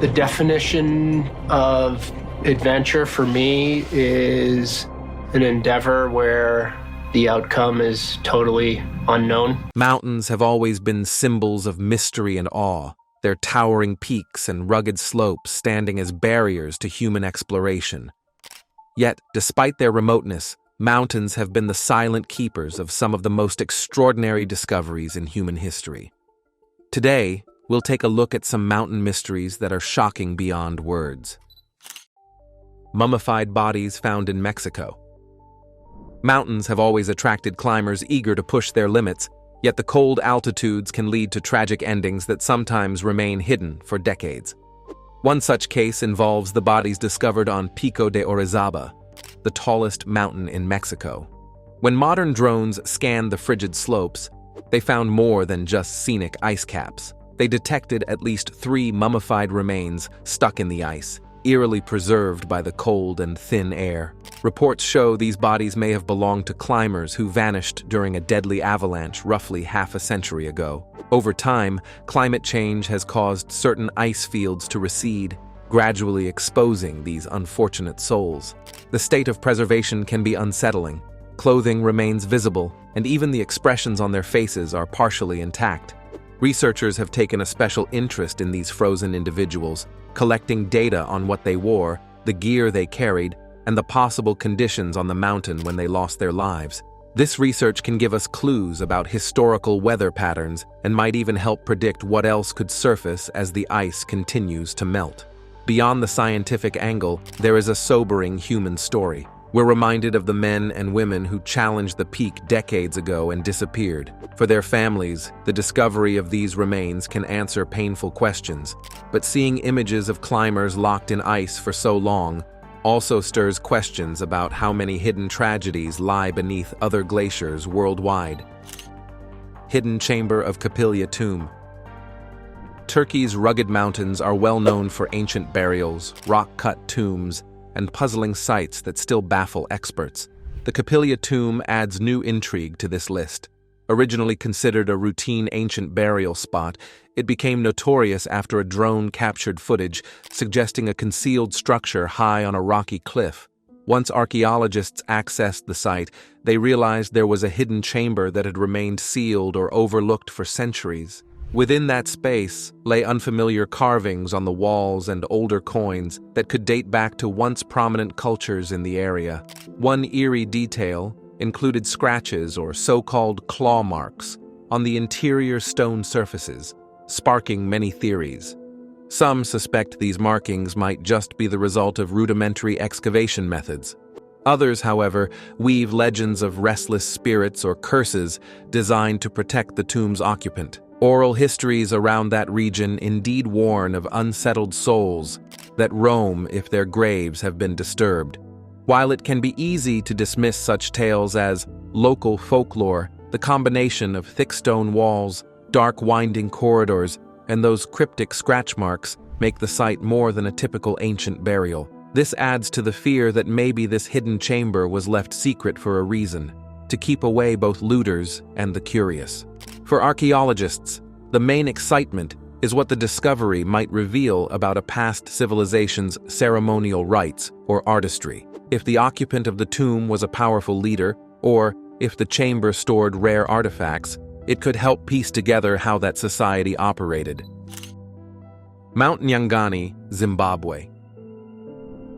The definition of adventure for me is an endeavor where the outcome is totally unknown. Mountains have always been symbols of mystery and awe, their towering peaks and rugged slopes standing as barriers to human exploration. Yet, despite their remoteness, mountains have been the silent keepers of some of the most extraordinary discoveries in human history. Today, we'll take a look at some mountain mysteries that are shocking beyond words. Mummified bodies found in Mexico. Mountains have always attracted climbers eager to push their limits, yet the cold altitudes can lead to tragic endings that sometimes remain hidden for decades. One such case involves the bodies discovered on Pico de Orizaba, the tallest mountain in Mexico. When modern drones scanned the frigid slopes, they found more than just scenic ice caps. They detected at least 3 mummified remains stuck in the ice, eerily preserved by the cold and thin air. Reports show these bodies may have belonged to climbers who vanished during a deadly avalanche roughly half a century ago. Over time, climate change has caused certain ice fields to recede, gradually exposing these unfortunate souls. The state of preservation can be unsettling. Clothing remains visible, and even the expressions on their faces are partially intact. Researchers have taken a special interest in these frozen individuals, collecting data on what they wore, the gear they carried, and the possible conditions on the mountain when they lost their lives. This research can give us clues about historical weather patterns and might even help predict what else could surface as the ice continues to melt. Beyond the scientific angle, there is a sobering human story. We're reminded of the men and women who challenged the peak decades ago and disappeared. For their families, the discovery of these remains can answer painful questions. But seeing images of climbers locked in ice for so long also stirs questions about how many hidden tragedies lie beneath other glaciers worldwide. Hidden Chamber of Capilia Tomb. Turkey's rugged mountains are well known for ancient burials, rock-cut tombs, and puzzling sites that still baffle experts. The Capilia tomb adds new intrigue to this list. Originally considered a routine ancient burial spot, it became notorious after a drone captured footage suggesting a concealed structure high on a rocky cliff. Once archaeologists accessed the site, they realized there was a hidden chamber that had remained sealed or overlooked for centuries. Within that space lay unfamiliar carvings on the walls and older coins that could date back to once prominent cultures in the area. One eerie detail included scratches or so-called claw marks on the interior stone surfaces, sparking many theories. Some suspect these markings might just be the result of rudimentary excavation methods. Others, however, weave legends of restless spirits or curses designed to protect the tomb's occupant. Oral histories around that region indeed warn of unsettled souls that roam if their graves have been disturbed. While it can be easy to dismiss such tales as local folklore, the combination of thick stone walls, dark winding corridors, and those cryptic scratch marks make the site more than a typical ancient burial. This adds to the fear that maybe this hidden chamber was left secret for a reason, to keep away both looters and the curious. For archaeologists, the main excitement is what the discovery might reveal about a past civilization's ceremonial rites or artistry. If the occupant of the tomb was a powerful leader, or if the chamber stored rare artifacts, it could help piece together how that society operated. Mount Nyangani, Zimbabwe.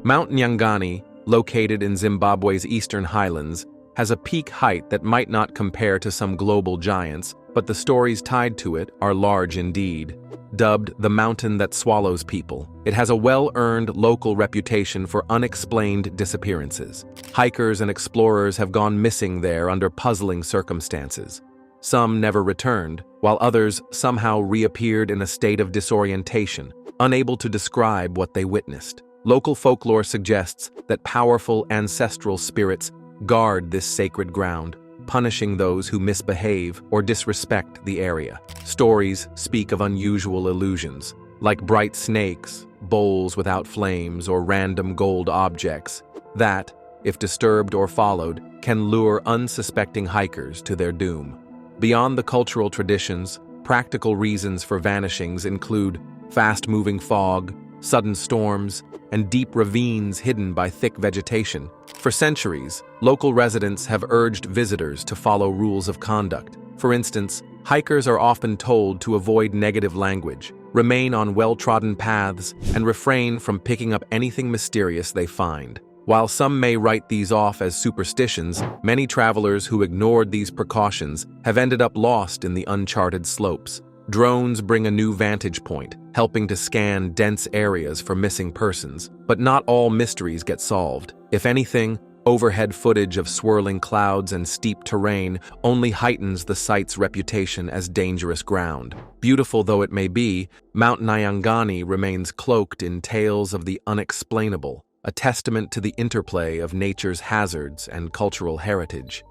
Mount Nyangani, located in Zimbabwe's eastern highlands, has a peak height that might not compare to some global giants, but the stories tied to it are large indeed. Dubbed the mountain that swallows people, it has a well-earned local reputation for unexplained disappearances. Hikers and explorers have gone missing there under puzzling circumstances. Some never returned, while others somehow reappeared in a state of disorientation, unable to describe what they witnessed. Local folklore suggests that powerful ancestral spirits guard this sacred ground, punishing those who misbehave or disrespect the area. Stories speak of unusual illusions, like bright snakes, bowls without flames, or random gold objects, that, if disturbed or followed, can lure unsuspecting hikers to their doom. Beyond the cultural traditions, practical reasons for vanishings include fast-moving fog, sudden storms, and deep ravines hidden by thick vegetation. For centuries, local residents have urged visitors to follow rules of conduct. For instance, hikers are often told to avoid negative language, remain on well-trodden paths, and refrain from picking up anything mysterious they find. While some may write these off as superstitions, many travelers who ignored these precautions have ended up lost in the uncharted slopes. Drones bring a new vantage point, helping to scan dense areas for missing persons. But not all mysteries get solved. If anything, overhead footage of swirling clouds and steep terrain only heightens the site's reputation as dangerous ground. Beautiful though it may be, Mount Nyangani remains cloaked in tales of the unexplainable, a testament to the interplay of nature's hazards and cultural heritage.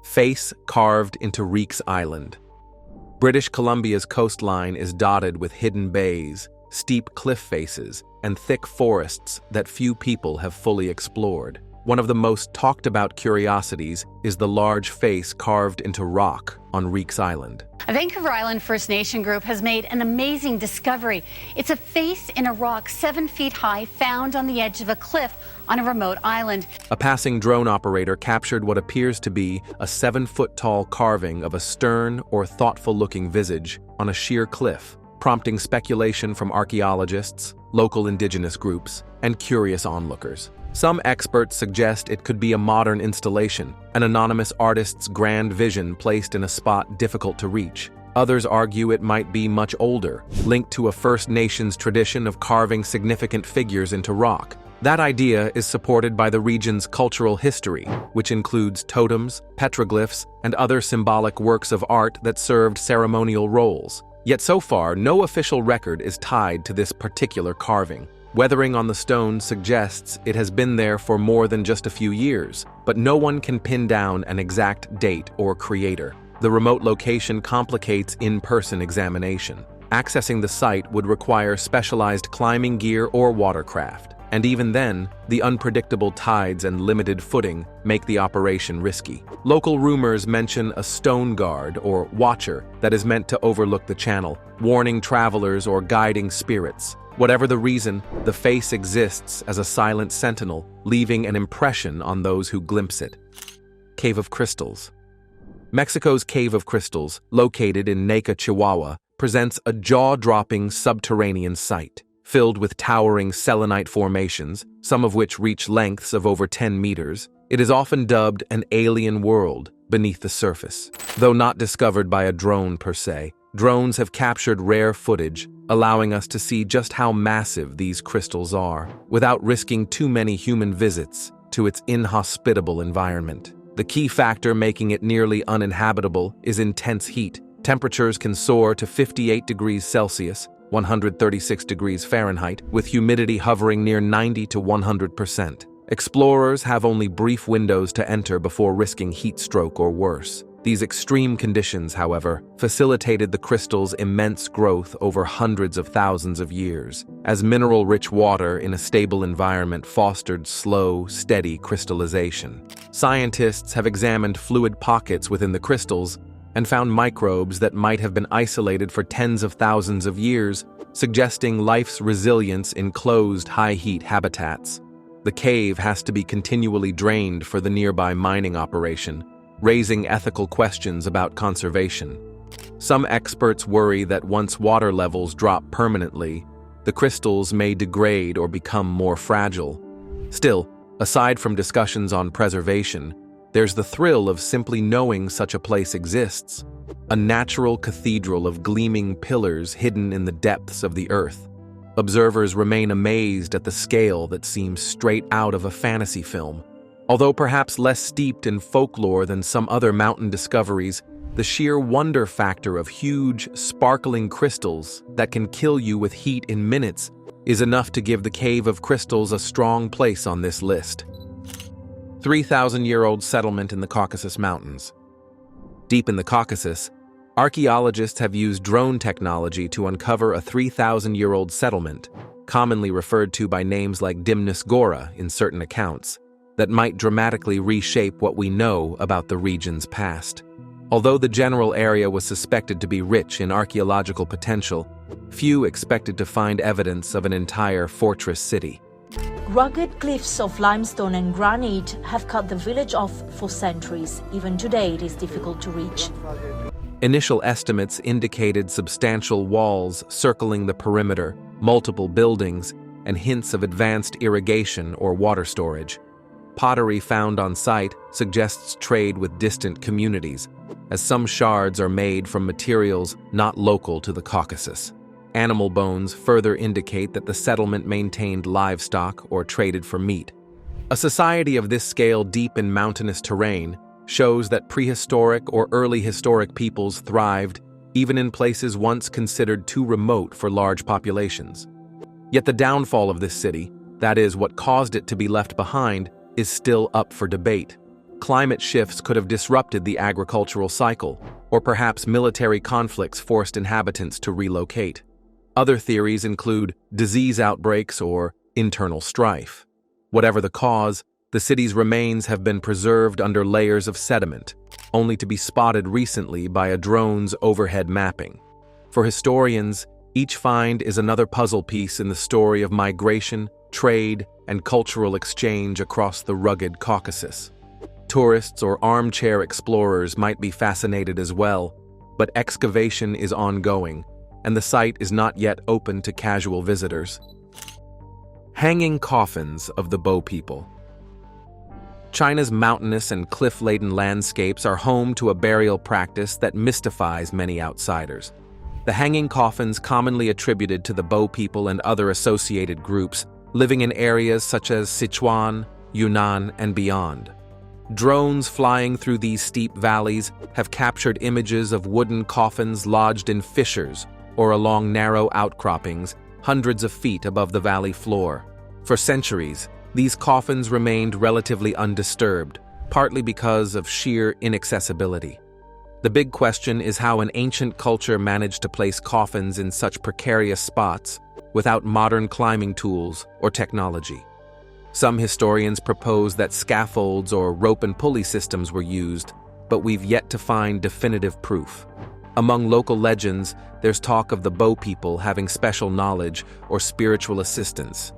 Face carved into Reeks Island. British Columbia's coastline is dotted with hidden bays, steep cliff faces, and thick forests that few people have fully explored. One of the most talked about curiosities is the large face carved into rock on Reeks Island. A Vancouver Island First Nation group has made an amazing discovery. It's a face in a rock 7 feet high found on the edge of a cliff on a remote island. A passing drone operator captured what appears to be a 7-foot-tall carving of a stern or thoughtful-looking visage on a sheer cliff, prompting speculation from archaeologists, local indigenous groups, and curious onlookers. Some experts suggest it could be a modern installation, an anonymous artist's grand vision placed in a spot difficult to reach. Others argue it might be much older, linked to a First Nations tradition of carving significant figures into rock. That idea is supported by the region's cultural history, which includes totems, petroglyphs, and other symbolic works of art that served ceremonial roles. Yet so far, no official record is tied to this particular carving. Weathering on the stone suggests it has been there for more than just a few years, but no one can pin down an exact date or creator. The remote location complicates in-person examination. Accessing the site would require specialized climbing gear or watercraft, and even then, the unpredictable tides and limited footing make the operation risky. Local rumors mention a stone guard or watcher that is meant to overlook the channel, warning travelers or guiding spirits. Whatever the reason, the face exists as a silent sentinel, leaving an impression on those who glimpse it. Cave of Crystals. Mexico's Cave of Crystals, located in Naka, Chihuahua, presents a jaw-dropping subterranean site, filled with towering selenite formations, some of which reach lengths of over 10 meters. It is often dubbed an alien world beneath the surface. Though not discovered by a drone per se, drones have captured rare footage, allowing us to see just how massive these crystals are, without risking too many human visits to its inhospitable environment. The key factor making it nearly uninhabitable is intense heat. Temperatures can soar to 58 degrees Celsius, 136 degrees Fahrenheit, with humidity hovering near 90 to 100%. Explorers have only brief windows to enter before risking heat stroke or worse. These extreme conditions, however, facilitated the crystal's immense growth over hundreds of thousands of years, as mineral-rich water in a stable environment fostered slow, steady crystallization. Scientists have examined fluid pockets within the crystals and found microbes that might have been isolated for tens of thousands of years, suggesting life's resilience in closed, high-heat habitats. The cave has to be continually drained for the nearby mining operation, raising ethical questions about conservation. Some experts worry that once water levels drop permanently, the crystals may degrade or become more fragile. Still, aside from discussions on preservation, there's the thrill of simply knowing such a place exists, a natural cathedral of gleaming pillars hidden in the depths of the earth. Observers remain amazed at the scale that seems straight out of a fantasy film. Although perhaps less steeped in folklore than some other mountain discoveries, the sheer wonder factor of huge, sparkling crystals that can kill you with heat in minutes is enough to give the Cave of Crystals a strong place on this list. 3,000-year-old settlement in the Caucasus Mountains. Deep in the Caucasus, archaeologists have used drone technology to uncover a 3,000-year-old settlement, commonly referred to by names like Dimnus Gora in certain accounts, that might dramatically reshape what we know about the region's past. Although the general area was suspected to be rich in archaeological potential, few expected to find evidence of an entire fortress city. Rugged cliffs of limestone and granite have cut the village off for centuries. Even today, it is difficult to reach. Initial estimates indicated substantial walls circling the perimeter, multiple buildings, and hints of advanced irrigation or water storage. Pottery found on site suggests trade with distant communities, as some shards are made from materials not local to the Caucasus. Animal bones further indicate that the settlement maintained livestock or traded for meat. A society of this scale deep in mountainous terrain shows that prehistoric or early historic peoples thrived even in places once considered too remote for large populations. Yet the downfall of this city, that is, what caused it to be left behind, is still up for debate. Climate shifts could have disrupted the agricultural cycle, or perhaps military conflicts forced inhabitants to relocate. Other theories include disease outbreaks or internal strife. Whatever the cause, the city's remains have been preserved under layers of sediment, only to be spotted recently by a drone's overhead mapping. For historians, each find is another puzzle piece in the story of migration, trade, and cultural exchange across the rugged Caucasus. Tourists or armchair explorers might be fascinated as well, but excavation is ongoing, and the site is not yet open to casual visitors. Hanging coffins of the Bo people. China's mountainous and cliff-laden landscapes are home to a burial practice that mystifies many outsiders. The hanging coffins, commonly attributed to the Bo people and other associated groups, living in areas such as Sichuan, Yunnan, and beyond. Drones flying through these steep valleys have captured images of wooden coffins lodged in fissures or along narrow outcroppings hundreds of feet above the valley floor. For centuries, these coffins remained relatively undisturbed, partly because of sheer inaccessibility. The big question is how an ancient culture managed to place coffins in such precarious spots without modern climbing tools or technology. Some historians propose that scaffolds or rope and pulley systems were used, but we've yet to find definitive proof. Among local legends, there's talk of the Bo people having special knowledge or spiritual assistance.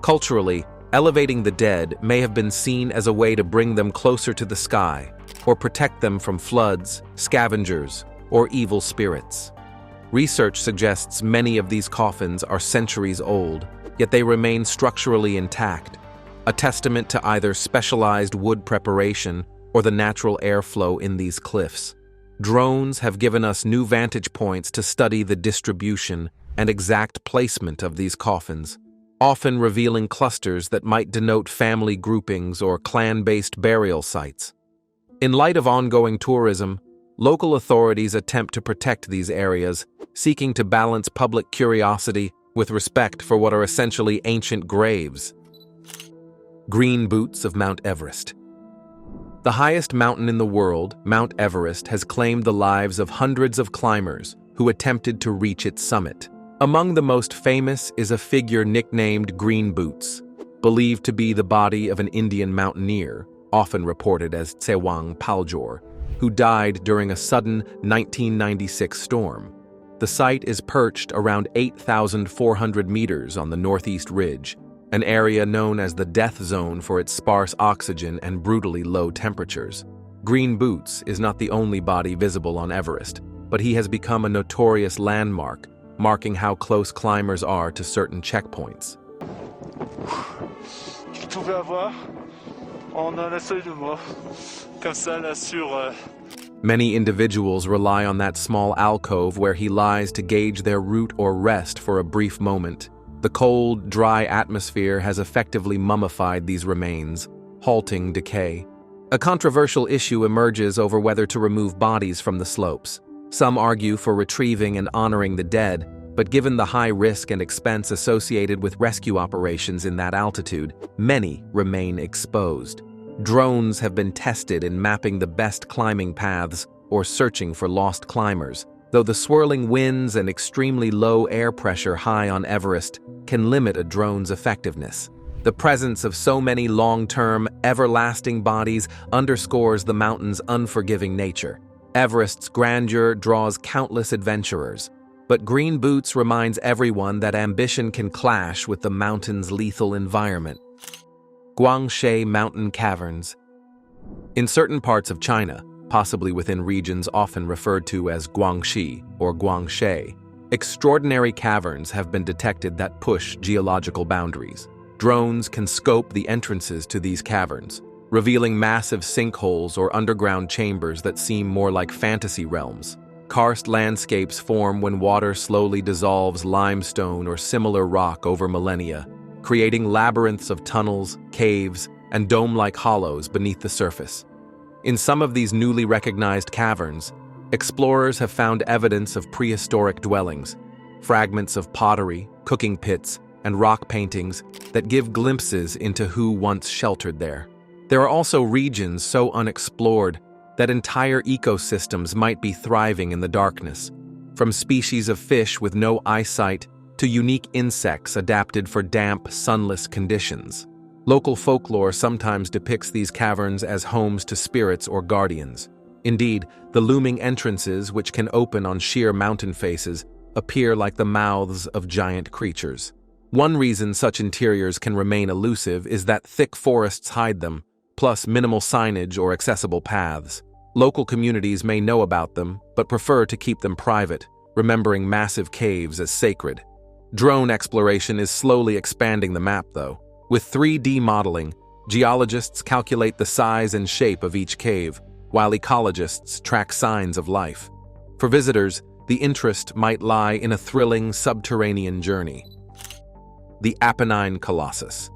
Culturally, elevating the dead may have been seen as a way to bring them closer to the sky or protect them from floods, scavengers, or evil spirits. Research suggests many of these coffins are centuries old, yet they remain structurally intact, a testament to either specialized wood preparation or the natural airflow in these cliffs. Drones have given us new vantage points to study the distribution and exact placement of these coffins, often revealing clusters that might denote family groupings or clan-based burial sites. In light of ongoing tourism, local authorities attempt to protect these areas, seeking to balance public curiosity with respect for what are essentially ancient graves. Green Boots of Mount Everest. The highest mountain in the world, Mount Everest, has claimed the lives of hundreds of climbers who attempted to reach its summit. Among the most famous is a figure nicknamed Green Boots, believed to be the body of an Indian mountaineer, often reported as Tsewang Paljor, who died during a sudden 1996 storm. The site is perched around 8,400 meters on the northeast ridge, an area known as the death zone for its sparse oxygen and brutally low temperatures. Green Boots is not the only body visible on Everest, but he has become a notorious landmark, marking how close climbers are to certain checkpoints. Many individuals rely on that small alcove where he lies to gauge their route or rest for a brief moment. The cold, dry atmosphere has effectively mummified these remains, halting decay. A controversial issue emerges over whether to remove bodies from the slopes. Some argue for retrieving and honoring the dead, but given the high risk and expense associated with rescue operations in that altitude, many remain exposed. Drones have been tested in mapping the best climbing paths or searching for lost climbers, though the swirling winds and extremely low air pressure high on Everest can limit a drone's effectiveness. The presence of so many long-term, everlasting bodies underscores the mountain's unforgiving nature. Everest's grandeur draws countless adventurers, but Green Boots reminds everyone that ambition can clash with the mountain's lethal environment. Guangshe Mountain Caverns. In certain parts of China, possibly within regions often referred to as Guangxi or Guangshe, extraordinary caverns have been detected that push geological boundaries. Drones can scope the entrances to these caverns, revealing massive sinkholes or underground chambers that seem more like fantasy realms. Karst landscapes form when water slowly dissolves limestone or similar rock over millennia, creating labyrinths of tunnels, caves, and dome-like hollows beneath the surface. In some of these newly recognized caverns, explorers have found evidence of prehistoric dwellings, fragments of pottery, cooking pits, and rock paintings that give glimpses into who once sheltered there. There are also regions so unexplored that entire ecosystems might be thriving in the darkness, from species of fish with no eyesight to unique insects adapted for damp, sunless conditions. Local folklore sometimes depicts these caverns as homes to spirits or guardians. Indeed, the looming entrances, which can open on sheer mountain faces, appear like the mouths of giant creatures. One reason such interiors can remain elusive is that thick forests hide them, plus minimal signage or accessible paths. Local communities may know about them, but prefer to keep them private, remembering massive caves as sacred. Drone exploration is slowly expanding the map, though. With 3D modeling, geologists calculate the size and shape of each cave, while ecologists track signs of life. For visitors, the interest might lie in a thrilling subterranean journey. The Appenine Colossus.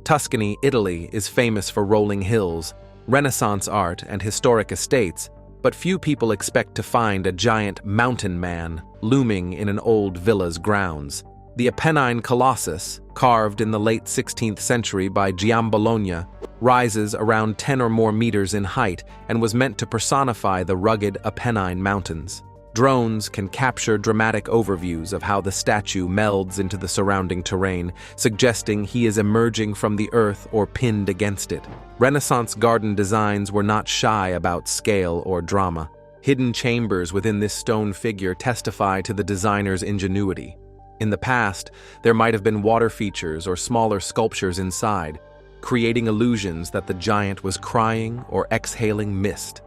Tuscany, Italy, is famous for rolling hills, Renaissance art, and historic estates, but few people expect to find a giant mountain man looming in an old villa's grounds. The Appenine Colossus, carved in the late 16th century by Giambologna, rises around 10 or more meters in height and was meant to personify the rugged Apennine Mountains. Drones can capture dramatic overviews of how the statue melds into the surrounding terrain, suggesting he is emerging from the earth or pinned against it. Renaissance garden designs were not shy about scale or drama. Hidden chambers within this stone figure testify to the designer's ingenuity. In the past, there might have been water features or smaller sculptures inside, creating illusions that the giant was crying or exhaling mist.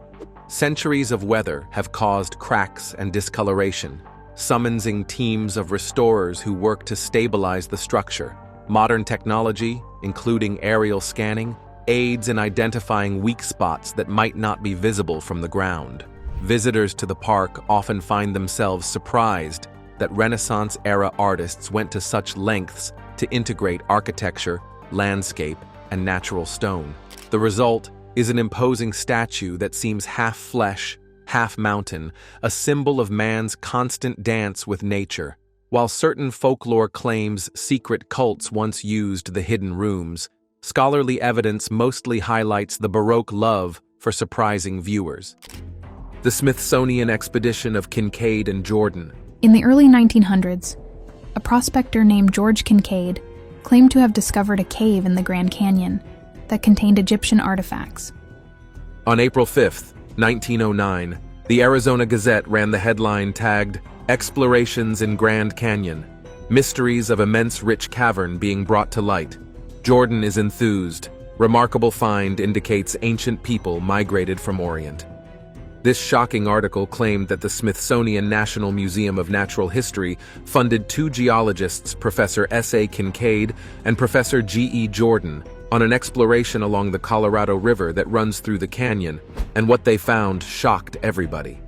Centuries of weather have caused cracks and discoloration, summoning teams of restorers who work to stabilize the structure. Modern technology, including aerial scanning, aids in identifying weak spots that might not be visible from the ground. Visitors to the park often find themselves surprised that Renaissance-era artists went to such lengths to integrate architecture, landscape, and natural stone. The result is an imposing statue that seems half flesh, half mountain, a symbol of man's constant dance with nature. While certain folklore claims secret cults once used the hidden rooms, scholarly evidence mostly highlights the Baroque love for surprising viewers. The Smithsonian expedition of Kincaid and Jordan. In the early 1900s, a prospector named George Kincaid claimed to have discovered a cave in the Grand Canyon that contained Egyptian artifacts. On April 5, 1909, the Arizona Gazette ran the headline tagged, "Explorations in Grand Canyon, Mysteries of Immense Rich Cavern Being Brought to Light." Jordan is enthused. Remarkable find indicates ancient people migrated from Orient. This shocking article claimed that the Smithsonian National Museum of Natural History funded two geologists, Professor S.A. Kincaid and Professor G.E. Jordan, on an exploration along the Colorado River that runs through the canyon, and what they found shocked everybody.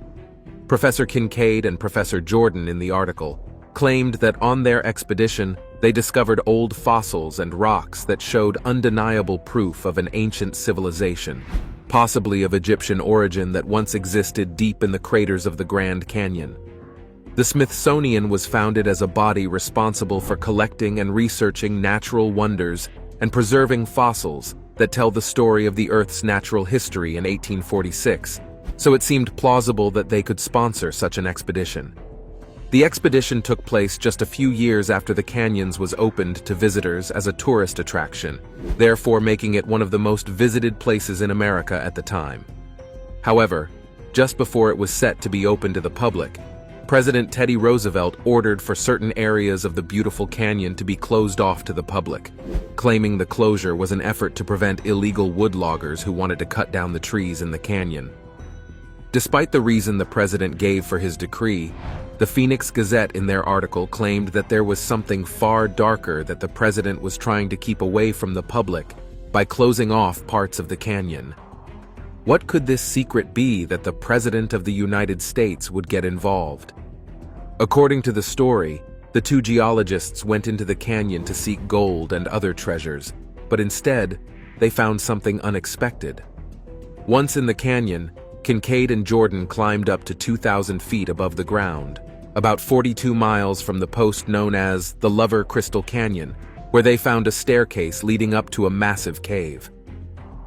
Professor Kincaid and Professor Jordan in the article claimed that on their expedition, they discovered old fossils and rocks that showed undeniable proof of an ancient civilization, possibly of Egyptian origin that once existed deep in the craters of the Grand Canyon. The Smithsonian was founded as a body responsible for collecting and researching natural wonders and preserving fossils that tell the story of the Earth's natural history in 1846, so it seemed plausible that they could sponsor such an expedition. The expedition took place just a few years after the canyons was opened to visitors as a tourist attraction, therefore making it one of the most visited places in America at the time. However, Just before it was set to be open to the public, President Teddy Roosevelt ordered for certain areas of the beautiful canyon to be closed off to the public, claiming the closure was an effort to prevent illegal woodloggers who wanted to cut down the trees in the canyon. Despite the reason the president gave for his decree, the Phoenix Gazette in their article claimed that there was something far darker that the president was trying to keep away from the public by closing off parts of the canyon. What could this secret be that the President of the United States would get involved? According to the story, the two geologists went into the canyon to seek gold and other treasures, but instead, they found something unexpected. Once in the canyon, Kincaid and Jordan climbed up to 2,000 feet above the ground, about 42 miles from the post known as the Lover Crystal Canyon, where they found a staircase leading up to a massive cave.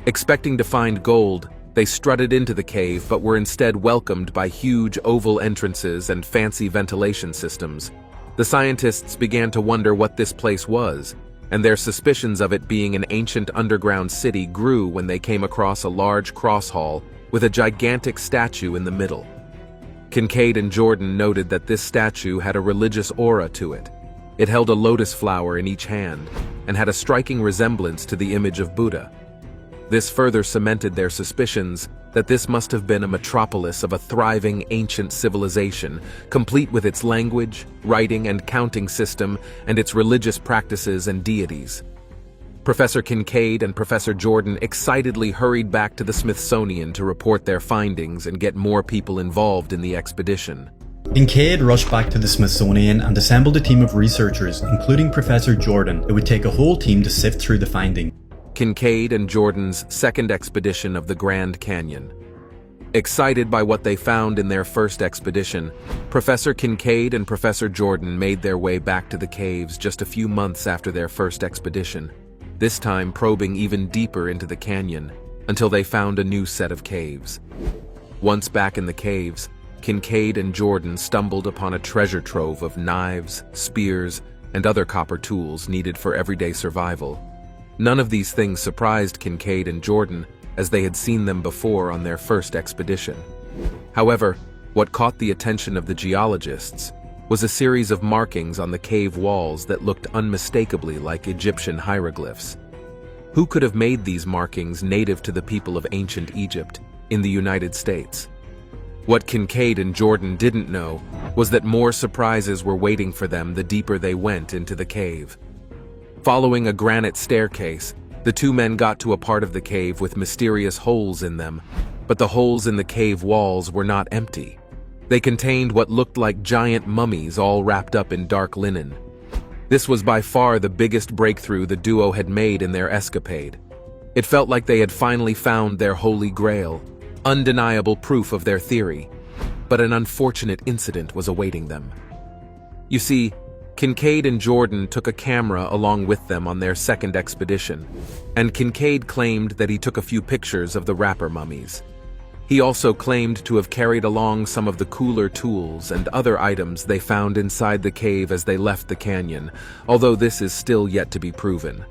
Expecting to find gold, they strutted into the cave but were instead welcomed by huge oval entrances and fancy ventilation systems. The scientists began to wonder what this place was, and their suspicions of it being an ancient underground city grew when they came across a large cross hall with a gigantic statue in the middle. Kincaid and Jordan noted that this statue had a religious aura to it. It held a lotus flower in each hand and had a striking resemblance to the image of Buddha. This further cemented their suspicions that this must have been a metropolis of a thriving ancient civilization, complete with its language, writing and counting system, and its religious practices and deities. Professor Kincaid and Professor Jordan excitedly hurried back to the Smithsonian to report their findings and get more people involved in the expedition. Kincaid rushed back to the Smithsonian and assembled a team of researchers, including Professor Jordan. It would take a whole team to sift through the findings. Kincaid and Jordan's second expedition of the Grand Canyon. Excited by what they found in their first expedition, Professor Kincaid and Professor Jordan made their way back to the caves just a few months after their first expedition, this time probing even deeper into the canyon, until they found a new set of caves. Once back in the caves, Kincaid and Jordan stumbled upon a treasure trove of knives, spears, and other copper tools needed for everyday survival. None of these things surprised Kincaid and Jordan, as they had seen them before on their first expedition. However, what caught the attention of the geologists was a series of markings on the cave walls that looked unmistakably like Egyptian hieroglyphs. Who could have made these markings native to the people of ancient Egypt in the United States? What Kincaid and Jordan didn't know was that more surprises were waiting for them the deeper they went into the cave. Following a granite staircase, the two men got to a part of the cave with mysterious holes in them, but the holes in the cave walls were not empty. They contained what looked like giant mummies all wrapped up in dark linen. This was by far the biggest breakthrough the duo had made in their escapade. It felt like they had finally found their holy grail, undeniable proof of their theory. But an unfortunate incident was awaiting them. You see, Kincaid and Jordan took a camera along with them on their second expedition, and Kincaid claimed that he took a few pictures of the wrapper mummies. He also claimed to have carried along some of the cooler tools and other items they found inside the cave as they left the canyon, although this is still yet to be proven.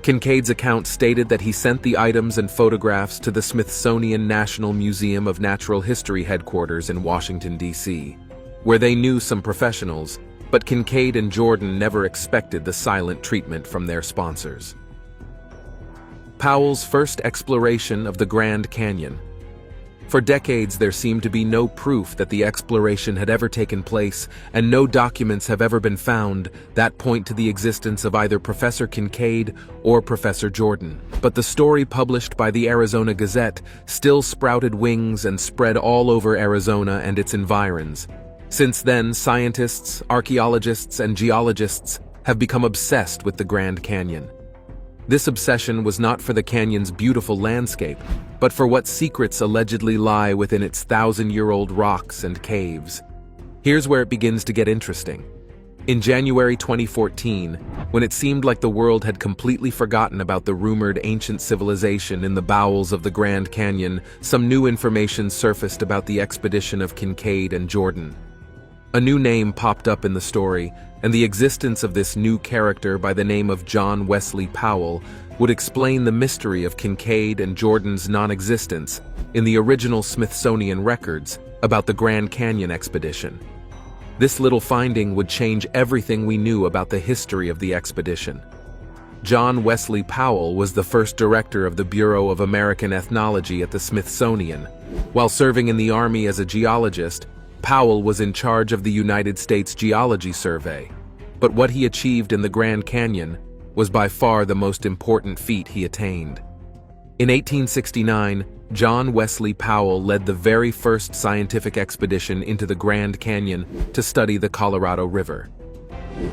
Kincaid's account stated that he sent the items and photographs to the Smithsonian National Museum of Natural History headquarters in Washington, D.C., where they knew some professionals, but Kincaid and Jordan never expected the silent treatment from their sponsors. Powell's first exploration of the Grand Canyon. For decades, there seemed to be no proof that the exploration had ever taken place, and no documents have ever been found that point to the existence of either Professor Kincaid or Professor Jordan. But the story published by the Arizona Gazette still sprouted wings and spread all over Arizona and its environs. Since then, scientists, archaeologists, and geologists have become obsessed with the Grand Canyon. This obsession was not for the canyon's beautiful landscape, but for what secrets allegedly lie within its 1,000-year-old rocks and caves. Here's where it begins to get interesting. In January 2014, when it seemed like the world had completely forgotten about the rumored ancient civilization in the bowels of the Grand Canyon, some new information surfaced about the expedition of Kincaid and Jordan. A new name popped up in the story, and the existence of this new character by the name of John Wesley Powell would explain the mystery of Kincaid and Jordan's non-existence in the original Smithsonian records about the Grand Canyon expedition. This little finding would change everything we knew about the history of the expedition. John Wesley Powell was the first director of the Bureau of American Ethnology at the Smithsonian. While serving in the Army as a geologist, Powell was in charge of the United States Geology Survey. But what he achieved in the Grand Canyon was by far the most important feat he attained. In 1869, John Wesley Powell led the very first scientific expedition into the Grand Canyon to study the Colorado River.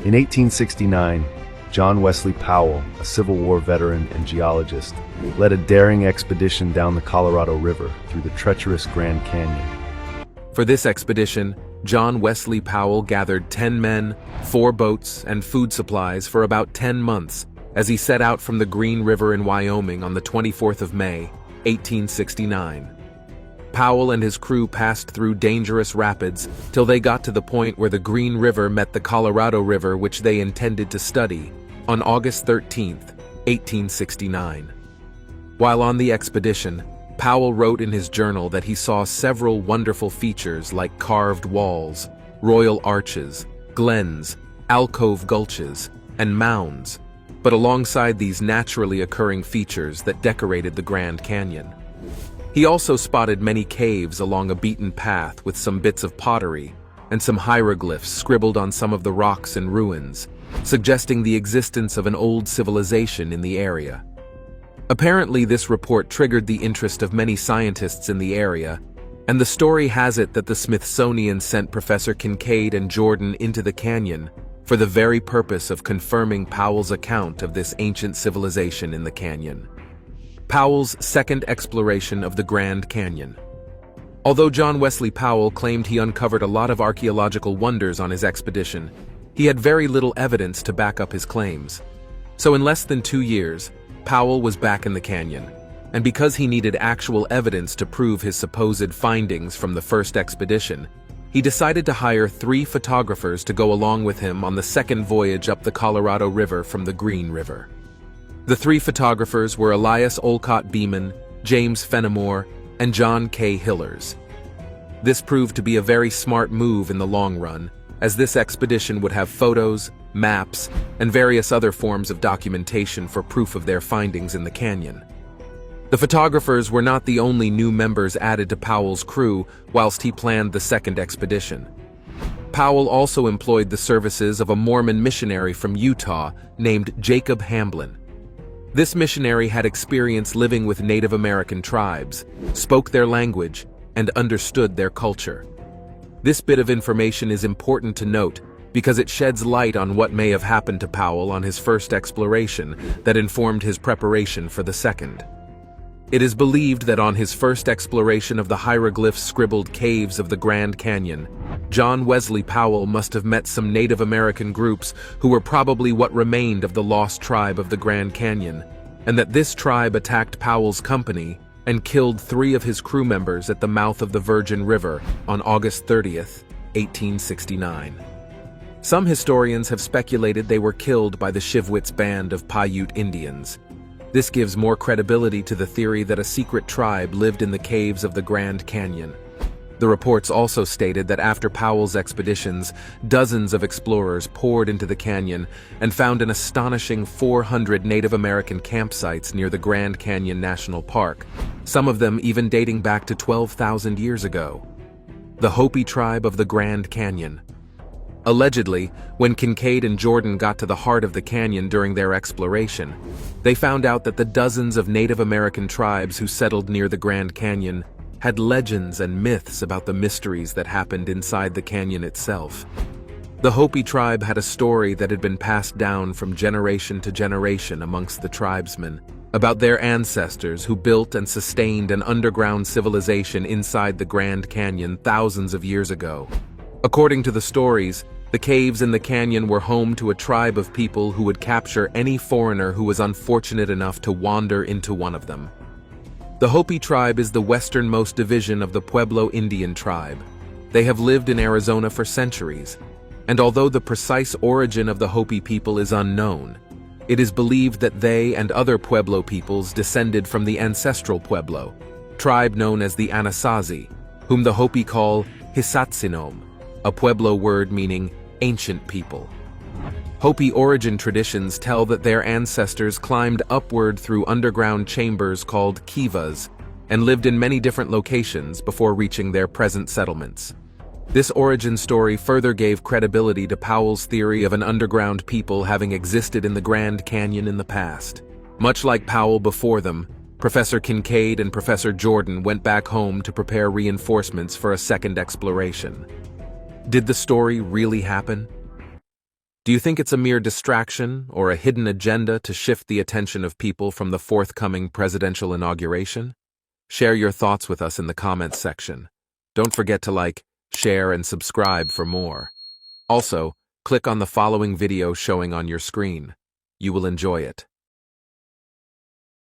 In 1869, John Wesley Powell, a Civil War veteran and geologist, led a daring expedition down the Colorado River through the treacherous Grand Canyon. For this expedition, John Wesley Powell gathered 10 men, 4 boats, and food supplies for about 10 months as he set out from the Green River in Wyoming on the 24th of May, 1869. Powell and his crew passed through dangerous rapids till they got to the point where the Green River met the Colorado River, which they intended to study, on August 13th, 1869. While on the expedition, Powell wrote in his journal that he saw several wonderful features like carved walls, royal arches, glens, alcove gulches, and mounds, but alongside these naturally occurring features that decorated the Grand Canyon. He also spotted many caves along a beaten path with some bits of pottery and some hieroglyphs scribbled on some of the rocks and ruins, suggesting the existence of an old civilization in the area. Apparently, this report triggered the interest of many scientists in the area, and the story has it that the Smithsonian sent Professor Kincaid and Jordan into the canyon for the very purpose of confirming Powell's account of this ancient civilization in the canyon. Powell's second exploration of the Grand Canyon. Although John Wesley Powell claimed he uncovered a lot of archaeological wonders on his expedition, he had very little evidence to back up his claims. So in less than 2 years, Powell was back in the canyon, and because he needed actual evidence to prove his supposed findings from the first expedition, he decided to hire 3 photographers to go along with him on the second voyage up the Colorado River from the Green River. The 3 photographers were Elias Olcott Beeman, James Fenimore, and John K. Hillers. This proved to be a very smart move in the long run, as this expedition would have photos, maps, and various other forms of documentation for proof of their findings in the canyon. The photographers were not the only new members added to Powell's crew whilst he planned the second expedition. Powell also employed the services of a Mormon missionary from Utah named Jacob Hamblin. This missionary had experience living with Native American tribes, spoke their language, and understood their culture. This bit of information is important to note because it sheds light on what may have happened to Powell on his first exploration that informed his preparation for the second. It is believed that on his first exploration of the hieroglyph-scribbled caves of the Grand Canyon, John Wesley Powell must have met some Native American groups who were probably what remained of the lost tribe of the Grand Canyon, and that this tribe attacked Powell's company and killed 3 of his crew members at the mouth of the Virgin River on August 30th, 1869. Some historians have speculated they were killed by the Shivwits band of Paiute Indians. This gives more credibility to the theory that a secret tribe lived in the caves of the Grand Canyon. The reports also stated that after Powell's expeditions, dozens of explorers poured into the canyon and found an astonishing 400 Native American campsites near the Grand Canyon National Park, some of them even dating back to 12,000 years ago. The Hopi tribe of the Grand Canyon. Allegedly, when Kincaid and Jordan got to the heart of the canyon during their exploration, they found out that the dozens of Native American tribes who settled near the Grand Canyon had legends and myths about the mysteries that happened inside the canyon itself. The Hopi tribe had a story that had been passed down from generation to generation amongst the tribesmen about their ancestors who built and sustained an underground civilization inside the Grand Canyon thousands of years ago. According to the stories, the caves in the canyon were home to a tribe of people who would capture any foreigner who was unfortunate enough to wander into one of them. The Hopi tribe is the westernmost division of the Pueblo Indian tribe. They have lived in Arizona for centuries, and although the precise origin of the Hopi people is unknown, it is believed that they and other Pueblo peoples descended from the ancestral Pueblo. tribe known as the Anasazi, whom the Hopi call Hisatsinom, a Pueblo word meaning ancient people. Hopi origin traditions tell that their ancestors climbed upward through underground chambers called kivas and lived in many different locations before reaching their present settlements. This origin story further gave credibility to Powell's theory of an underground people having existed in the Grand Canyon in the past. Much like Powell before them, Professor Kincaid and Professor Jordan went back home to prepare reinforcements for a second exploration. Did the story really happen? Do you think it's a mere distraction or a hidden agenda to shift the attention of people from the forthcoming presidential inauguration? Share your thoughts with us in the comments section. Don't forget to like, share, and subscribe for more. Also, click on the following video showing on your screen. You will enjoy it.